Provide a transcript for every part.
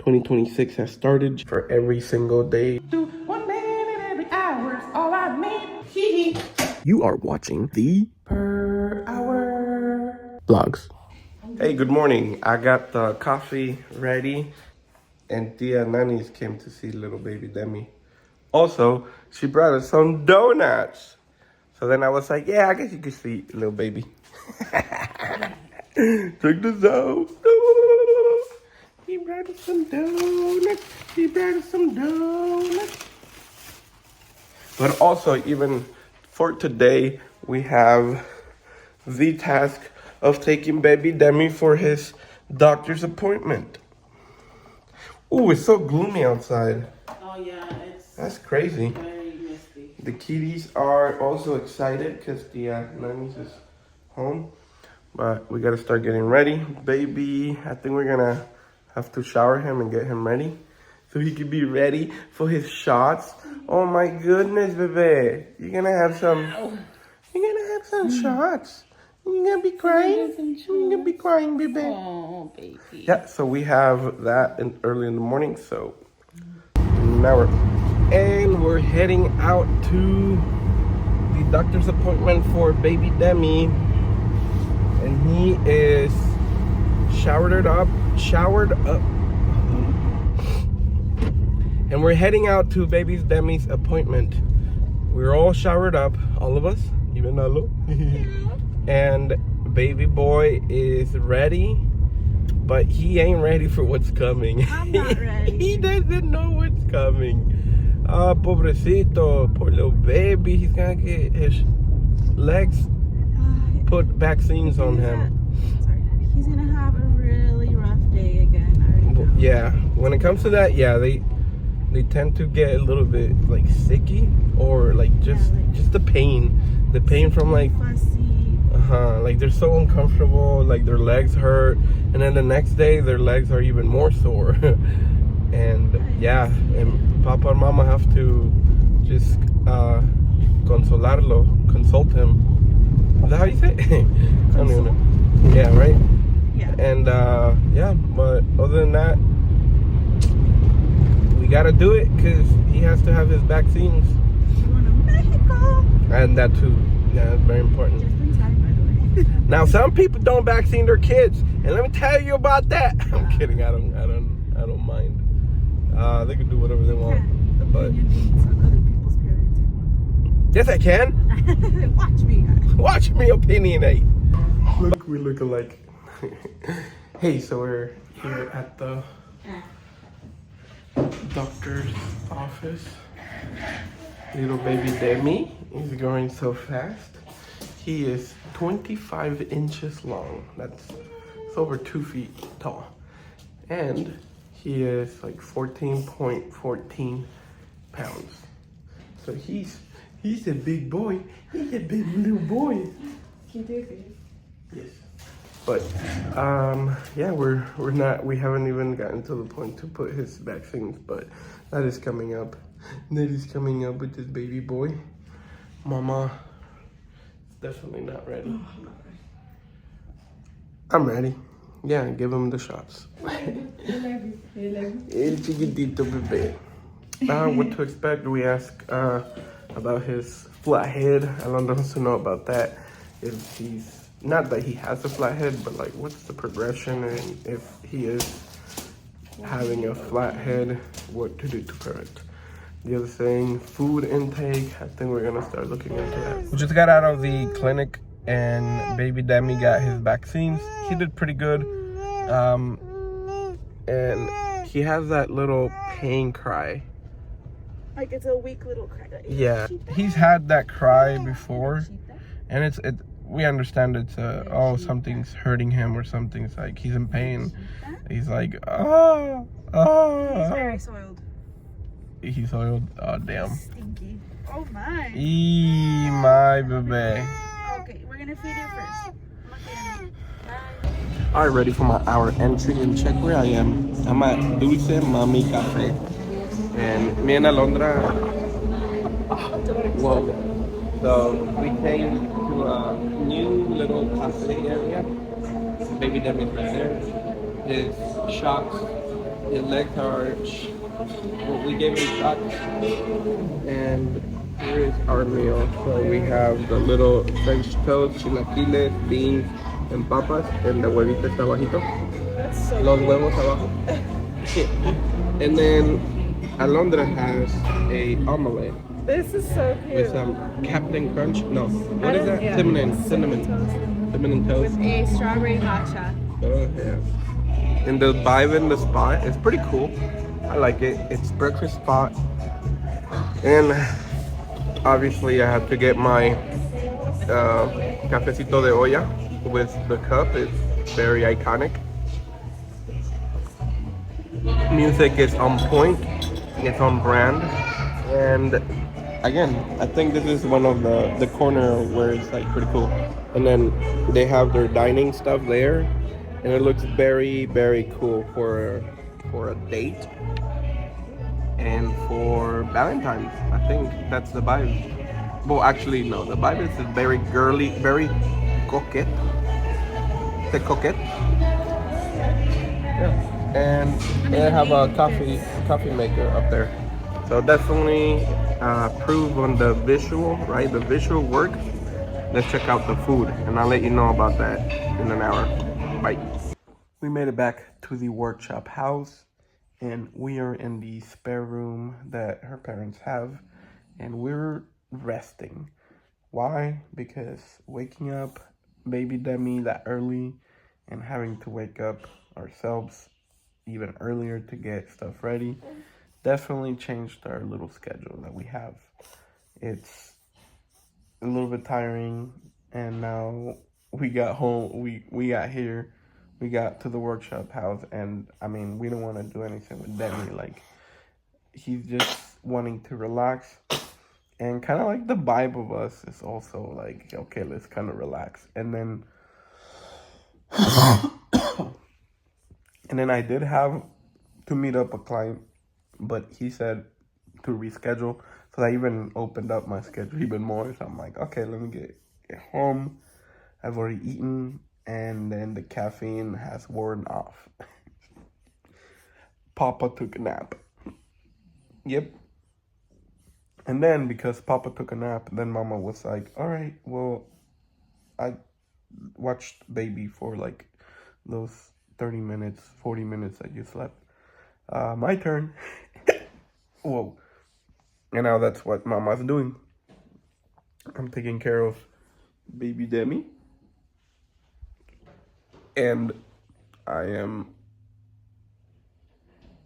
2026 has started for every single day. Do 1 minute every hour is all I need. You are watching the Per hour vlogs. Hey, good morning. I got the coffee ready, and Tia Nanis came to see little baby Demi. Also, she brought us some donuts. So then I was like, yeah, I guess you could see little baby. Check this out. He brought us some donuts. He brought us some donuts. But also, even for today, we have the task of taking baby Demi for his doctor's appointment. Ooh, it's so gloomy outside. Oh yeah, That's crazy. very misty. The kitties are also excited because the nannies is home. But we gotta start getting ready. Baby, I think we're gonna have to shower him and get him ready so he can be ready for his shots. Oh my goodness, baby. You're gonna have some shots. You're gonna be crying. You're gonna be crying, baby. Oh, baby. Yeah, so we have that early in the morning. So now we're heading out to the doctor's appointment for baby Demi. And he is showered up. And we're heading out to baby Demi's appointment. We're all showered up, all of us, even Alo. And baby boy is ready, but he ain't ready for what's coming. I'm not ready. He doesn't know what's coming. Ah, pobrecito, poor little baby. He's gonna get his legs put vaccines on him. He's gonna have a really rough day again. I already know. Yeah, when it comes to that, yeah, they tend to get a little bit like sicky, or like just the pain from like Fussy. like they're so uncomfortable, like their legs hurt, and then the next day their legs are even more sore. And yeah, and Papa and Mama have to just consult him. Is that how you say it? I don't even know. Yeah, right? Yeah. And yeah, but other than that, we gotta do it because he has to have his vaccines. We're going to Mexico. And that too. Yeah, that's very important. Just in time, by the way. Now, some people don't vaccine their kids, and let me tell you about that. I'm kidding. I don't mind. They can do whatever they want. But Opinion on other people's parenting. yes, I can. Watch me. Watch me opinionate. Look, we look alike. Hey, so we're here at the doctor's office. Little baby Demi is growing so fast. He is 25 inches long. It's over 2 feet tall. And he is like 14.14 pounds. So he's a big boy. He's a big little boy. Can you do it? Yes. But yeah, we haven't even gotten to the point to put his vaccines, but that is coming up. That is coming up with this baby boy. Mama is definitely not ready. I'm ready. Yeah, give him the shots. El chiquitito bebé. What to expect? We ask about his flat head. Alon wants to know about that. If he's, not that he has a flat head, but like what's the progression, and if he is having a flat head, what to do to prevent. The other thing, food intake. I think we're gonna start looking into that. We just got out of the clinic and baby Demi got his vaccines. He did pretty good. And he has that little pain cry. Like it's a weak little cry. Yeah, he's had that cry before, and we understand it's something's hurting him or something's like he's in pain. He's like oh. He's very soiled. He's soiled. Oh damn. Stinky. Oh my. Eee, my baby. Okay, we're gonna feed you first. All right, ready for my hour entry, and check where I am. I'm at Dulce Café, and me and Alondra. Whoa. So we came to a new little cafe area. Baby Demi's right there. His shots His legs are, well, we gave him shots. And here is our meal. So we have the little French toast, chilaquiles, beans, and papas, and the huevito está abajito. That's so Los cute. huevos abajo. And then Alondra has a omelette This is so cute. with some Captain Crunch. No, what is that? Yeah. Cinnamon toast. With a strawberry matcha. Oh yeah. And the vibe in the spot is pretty cool. I like it. It's breakfast spot. And obviously I have to get my cafecito de olla with the cup. It's very iconic. Music is on point. It's on brand. And again, I think this is one of the corner where it's like pretty cool. And then they have their dining stuff there. And it looks very, very cool for a date. And for Valentine's, I think that's the vibe. Well, actually, no. The vibe is very girly, very coquette. The coquette. Yeah. And they have a coffee maker up there. So definitely prove on the visual, right? The visual work. Let's check out the food, and I'll let you know about that in an hour. Bye. We made it back to the workshop house. And we are in the spare room that her parents have, and we're resting. Why? Because waking up baby Demi that early and having to wake up ourselves even earlier to get stuff ready definitely changed our little schedule that we have. It's a little bit tiring, and now we got home, we got here. We got to the workshop house, and I mean, we don't want to do anything with Demi. Like, he's just wanting to relax, and kind of like the vibe of us is also like, okay, let's kind of relax. And then, and then I did have to meet up a client, but he said to reschedule, so that even opened up my schedule even more. So I'm like, okay, let me get home. I've already eaten. And then the caffeine has worn off. Papa took a nap. Yep. And then because Papa took a nap, then Mama was like, all right, well, I watched baby for like those 30 minutes, 40 minutes that you slept. My turn. Whoa. And now that's what Mama's doing. I'm taking care of baby Demi. And and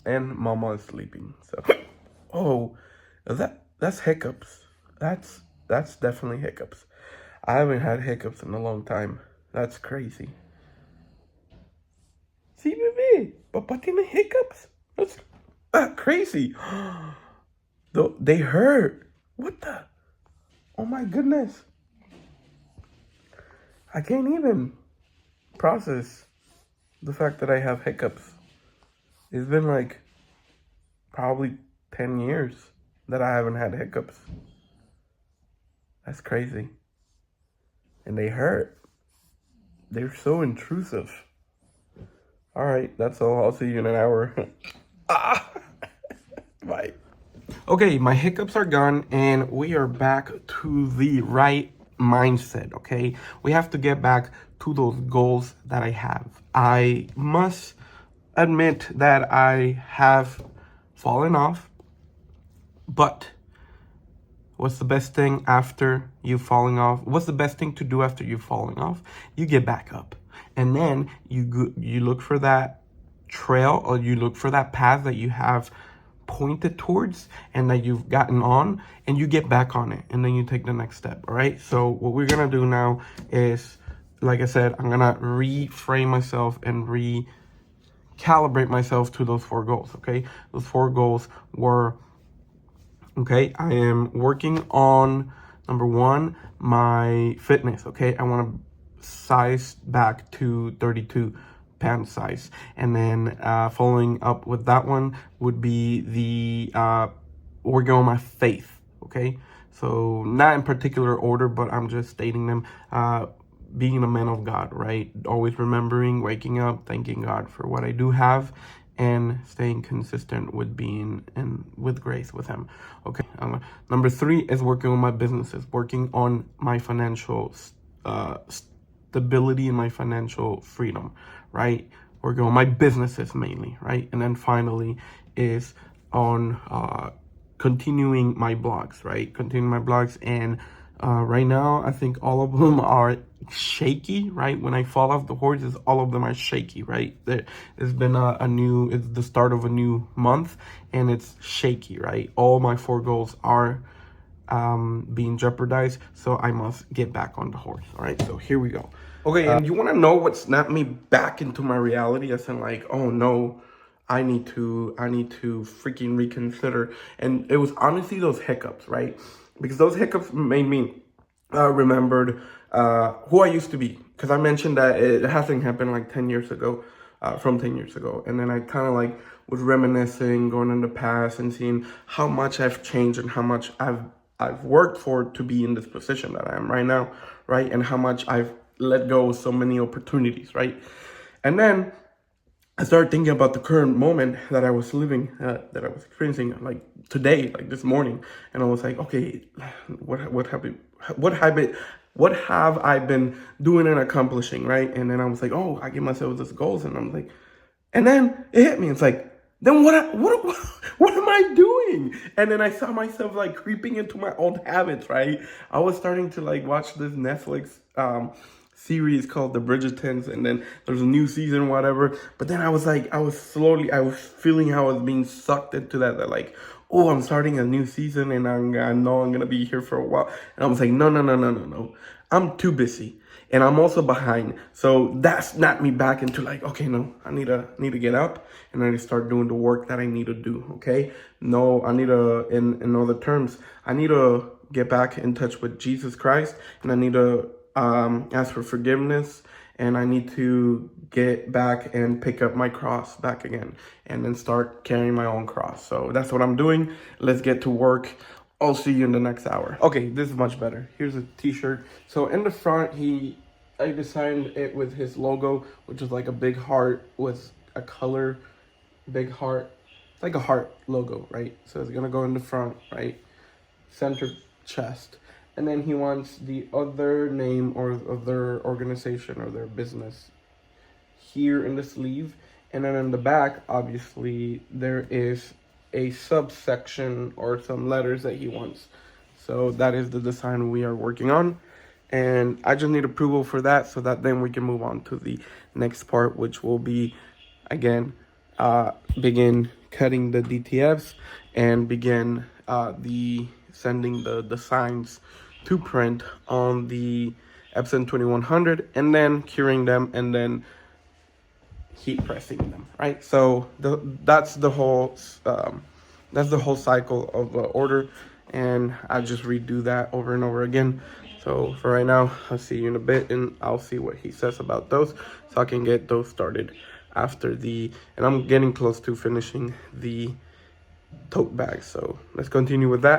Mama is sleeping. So, oh, that's hiccups. That's definitely hiccups. I haven't had hiccups in a long time. That's crazy. See, baby, Papa tiene hiccups. That's crazy. They hurt. What the? Oh my goodness. I can't even process the fact that I have hiccups. It's been like probably 10 years that I haven't had hiccups. That's crazy. And they hurt. They're so intrusive. All right, that's all. I'll see you in an hour. Bye. Okay, my hiccups are gone, and we are back to the right mindset, okay? We have to get back to those goals that I have. I must admit that I have fallen off, but what's the best thing after you falling off? What's the best thing to do after you falling off? You get back up, and then you look for that trail, or you look for that path that you have pointed towards and that you've gotten on, and you get back on it, and then you take the next step. All right, so what we're gonna do now is, like I said, I'm gonna reframe myself and recalibrate myself to those 4 goals. Okay, those 4 goals were, okay, I am working on, number 1, my fitness. Okay, I want to size back to 32 pant size, and then following up with that one would be the working on my faith. Okay, so not in particular order, but I'm just stating them. Being a man of God, right? Always remembering, waking up, thanking God for what I do have, and staying consistent with being and with grace with him. Okay. Number 3 is working on my businesses, working on my financial stability and my financial freedom, right? Working on my businesses mainly, right? And then finally is on continuing my blogs, right? Continuing my blogs. And right now, I think all of them are shaky, right? When I fall off the horses, all of them are shaky, right? It's been it's the start of a new month, and it's shaky, right? All my 4 goals are being jeopardized, so I must get back on the horse. All right, so here we go. Okay, and you want to know what snapped me back into my reality? As in, like, oh no, I need to freaking reconsider. And it was honestly those hiccups, right? Because those hiccups made me remembered who I used to be. Because I mentioned that it hasn't happened like 10 years ago, from 10 years ago. And then I kind of like was reminiscing, going in the past and seeing how much I've changed and how much I've worked for to be in this position that I am right now, right? And how much I've let go of so many opportunities, right? And then I started thinking about the current moment that I was living, that I was experiencing, like today, like this morning, and I was like, okay, what have I been doing and accomplishing, right? And then I was like, oh, I gave myself these goals, and I'm like, and then it hit me. It's like, then what am I doing? And then I saw myself like creeping into my old habits, right? I was starting to like watch this Netflix series called The Bridgertons, and then there's a new season, whatever. But then I was feeling how I was being sucked into that like, oh, I'm starting a new season, and I know I'm gonna be here for a while. And I was like, no. I'm too busy. And I'm also behind. So that snapped me back into like, okay, no, I need to get up and I need to start doing the work that I need to do. Okay. No, I need to, in other terms, I need to get back in touch with Jesus Christ, and I need to ask for forgiveness, and I need to get back and pick up my cross back again and then start carrying my own cross. So that's what I'm doing. Let's get to work. I'll see you in the next hour. Okay, this is much better. Here's a t-shirt. So in the front, I designed it with his logo, which is like a big heart with a color, big heart. It's like a heart logo, right? So it's gonna go in the front, right? Center chest. And then he wants the other name or other organization or their business here in the sleeve. And then in the back, obviously, there is a subsection or some letters that he wants. So that is the design we are working on. And I just need approval for that, so that then we can move on to the next part, which will be, again, begin cutting the DTFs and begin sending the designs to print on the Epson 2100, and then curing them, and then heat pressing them, right? So that's the whole cycle of order, and I just redo that over and over again. So for right now, I'll see you in a bit, and I'll see what he says about those, so I can get those started after and I'm getting close to finishing the tote bag. So let's continue with that.